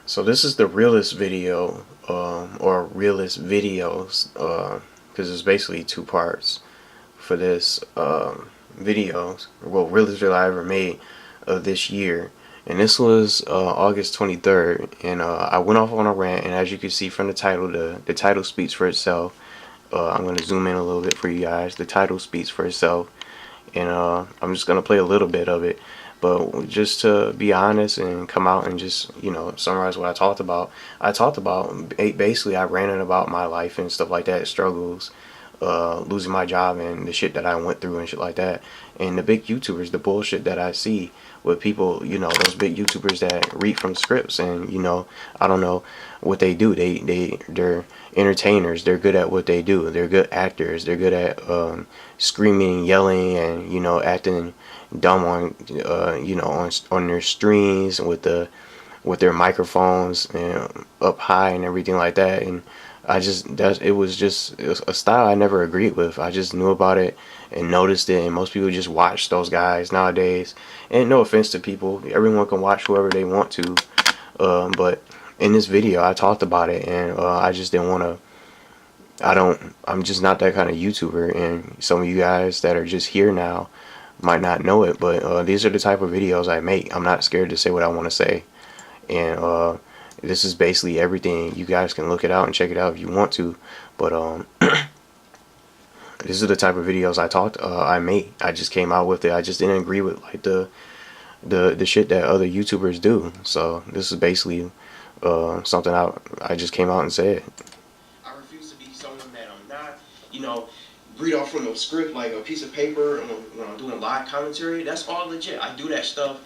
So this is the realest video, or realest videos, because it's basically two parts for this video. Well, realest video I ever made of this year, and this was August 23rd. And I went off on a rant, and as you can see from the title, the title speaks for itself. I'm gonna zoom in a little bit for you guys. The title speaks for itself, and I'm just gonna play a little bit of it. But just to be honest and come out and just summarize what I talked about basically I ranted about my life and stuff like that, struggles, losing my job and the shit that I went through and shit like that, and the big YouTubers, the bullshit that I see with people, those big YouTubers that read from scripts, and I don't know what they do. They're entertainers. They're good at what they do. They're good actors. They're good at screaming, yelling, and acting dumb on on their streams with their microphones and up high and everything like that. And it was just a style I never agreed with. I just knew about it and noticed it, and most people just watch those guys nowadays. And no offense to people, everyone can watch whoever they want to, but in this video I talked about it, and I just didn't want to. I'm just not that kind of YouTuber, and some of you guys that are just here now might not know it, but these are the type of videos I make. I'm not scared to say what I want to say, and this is basically everything. You guys can look it out and check it out if you want to, but this is the type of videos I made. I just came out with it. I just didn't agree with like the shit that other YouTubers do. So this is basically something I just came out and said. I refuse to be someone that I'm not. Read off from a script like a piece of paper when I'm doing live commentary. That's all legit. I do that stuff.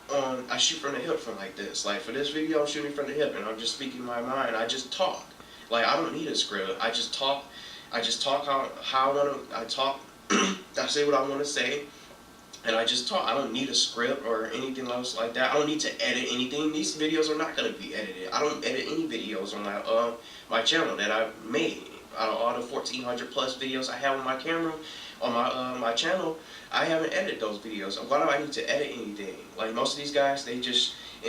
I shoot from the hip from like this. Like for this video, I'm shooting from the hip, and I'm just speaking my mind. I just talk. Like I don't need a script. I just talk. I just talk how I want to. I talk. I say what I want to say, and I just talk. I don't need a script or anything else like that. I don't need to edit anything. These videos are not going to be edited. I don't edit any videos on my channel that I've made. Out of all the 1,400 plus videos I have on my camera, on my channel, I haven't edited those videos. Why do I need to edit anything? Like most of these guys, and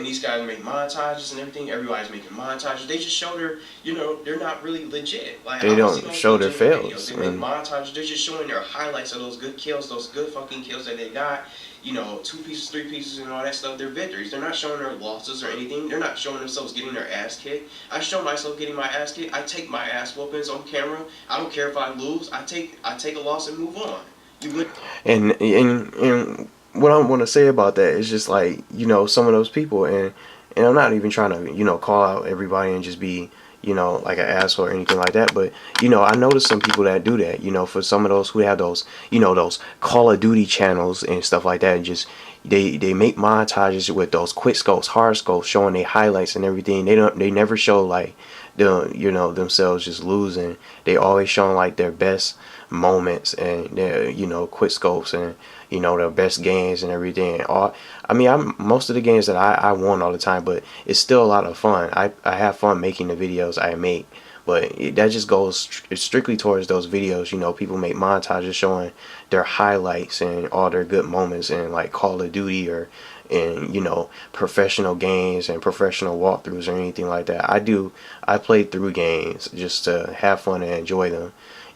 these guys make montages and everything. Everybody's making montages. They just show they're not really legit. Like they don't show their fails. They make montages. They're just showing their highlights of those good kills, those good fucking kills that they got. 2 pieces, 3 pieces, and all that stuff. Their victories. They're not showing their losses or anything. They're not showing themselves getting their ass kicked. I show myself getting my ass kicked. I take my ass whoopings on camera. I don't care if I lose. I take a loss and move on. You would. And what I want to say about that is just like some of those people, and I'm not even trying to call out everybody and just be like an asshole or anything like that, but I noticed some people that do that, for some of those who have those those Call of Duty channels and stuff like that, and just they make montages with those quick scopes, hard scopes, showing their highlights and everything. They never show like themselves just losing. They always showing like their best moments and their quick scopes and their best games and everything. Most of the games that I won all the time, but it's still a lot of fun. I have fun making the videos I make, but that just goes strictly towards those videos. People make montages showing their highlights and all their good moments in like Call of Duty or in professional games and professional walkthroughs or anything like that. I play through games just to have fun and enjoy them,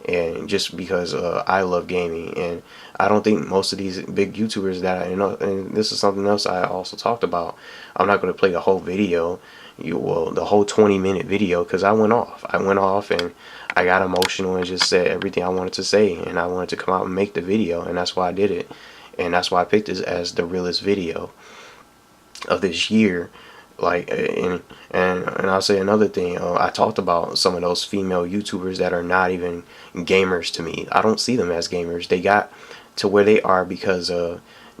and just because I love gaming. And I don't think most of these big YouTubers that and this is something else I also talked about. I'm not going to play the whole video, the whole 20-minute video, because I went off and I got emotional and just said everything I wanted to say, and I wanted to come out and make the video, and that's why I did it, and that's why I picked this as the realest video of this year. Like, and I'll say another thing. I talked about some of those female YouTubers that are not even gamers to me. I don't see them as gamers. They got to where they are because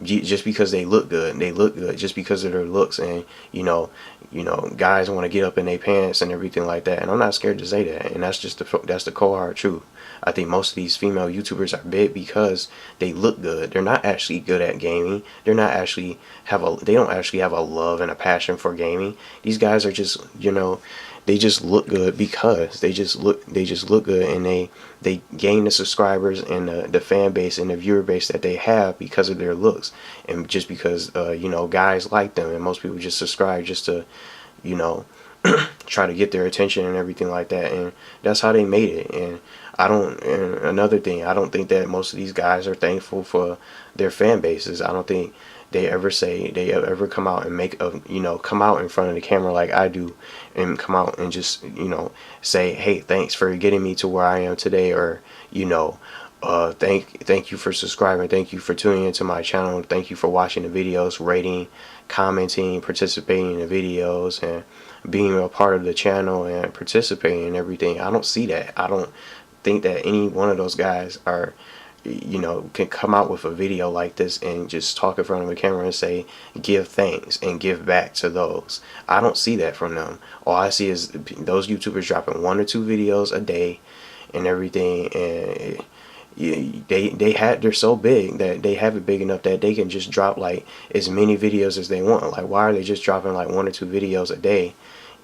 just because they look good. They look good just because of their looks, and guys want to get up in their pants and everything like that. And I'm not scared to say that. And that's the cold hard truth. I think most of these female YouTubers are big because they look good. They're not actually good at gaming. They don't actually have a love and a passion for gaming. These guys are just, they just look good because they just look good, and they gain the subscribers and the fan base and the viewer base that they have because of their looks, and just because guys like them, and most people just subscribe just to try to get their attention and everything like that, and that's how they made it. And I don't, and another thing, I don't think that most of these guys are thankful for their fan bases. I don't think they ever say, they ever come out and make a, come out in front of the camera like I do, and come out and just, say, hey, thanks for getting me to where I am today, or, thank you for subscribing, thank you for tuning into my channel, thank you for watching the videos, rating, commenting, participating in the videos, and being a part of the channel and participating in everything. I don't see that. I don't think that any one of those guys are, can come out with a video like this and just talk in front of the camera and say, give thanks and give back to those. I don't see that from them. All I see is those YouTubers dropping 1 or 2 videos a day and everything, and they're so big that they have it big enough that they can just drop like as many videos as they want. Like, why are they just dropping like 1 or 2 videos a day?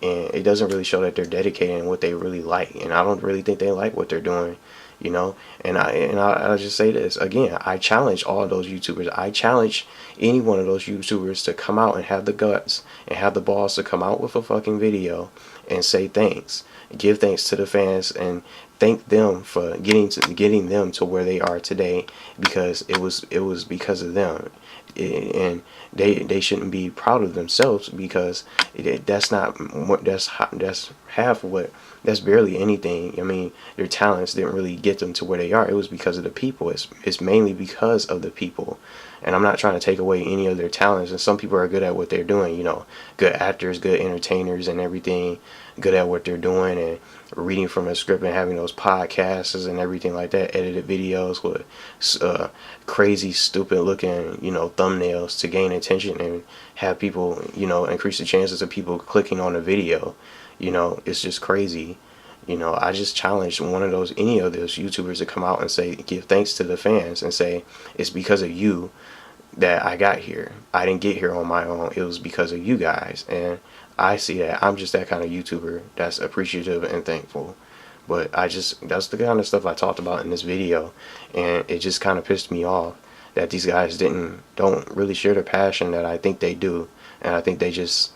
And it doesn't really show that they're dedicated in what they really like, and I don't really think they like what they're doing, and I'll just say this again. I challenge all those YouTubers. I challenge any one of those YouTubers to come out and have the guts and have the balls to come out with a fucking video and say thanks, give thanks to the fans, and thank them for getting them to where they are today, because it was because of them. And they shouldn't be proud of themselves, because that's not what, that's half of what, that's barely anything. I mean, their talents didn't really get them to where they are. It was because of the people. It's mainly because of the people. And I'm not trying to take away any of their talents, and some people are good at what they're doing, good actors, good entertainers and everything, good at what they're doing, and reading from a script and having those podcasts and everything like that, edited videos with crazy stupid looking thumbnails to gain attention and have people, increase the chances of people clicking on the video. It's just crazy. I just challenged any of those YouTubers to come out and say, give thanks to the fans, and say, it's because of you that I got here. I didn't get here on my own. It was because of you guys. And I see that. I'm just that kind of YouTuber that's appreciative and thankful. But that's the kind of stuff I talked about in this video, and it just kind of pissed me off that these guys don't really share the passion that I think they do. And I think they just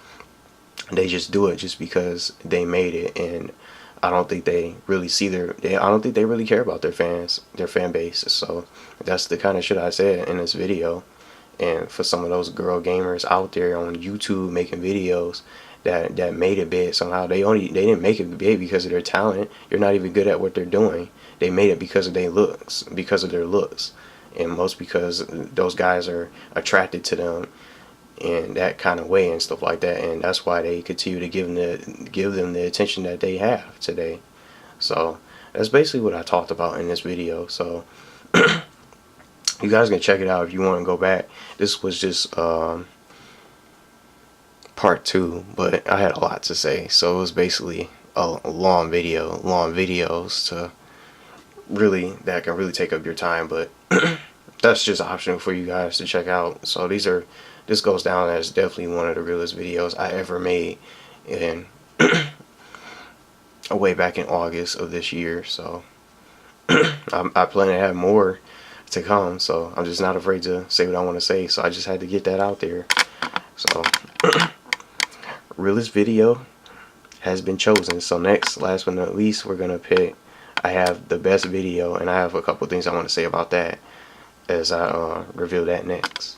do it just because they made it. And I don't think they really see I don't think they really care about their fans, their fan base. So that's the kind of shit I said in this video. And for some of those girl gamers out there on YouTube making videos that made it big somehow, they didn't make it big because of their talent. You're not even good at what they're doing. They made it because of their looks, and most because those guys are attracted to them in that kind of way and stuff like that, and that's why they continue to give them the attention that they have today. So that's basically what I talked about in this video. So you guys can check it out if you want to go back. This was just part 2, but I had a lot to say, so it was basically a long videos to really, that can really take up your time, but that's just optional for you guys to check out. So this goes down as definitely one of the realest videos I ever made, and way back in August of this year. So I plan to have more to come, so I'm just not afraid to say what I want to say. So I just had to get that out there. So realest video has been chosen. So next, last but not least, we're gonna pick, I have the best video, and I have a couple things I want to say about that as I reveal that next.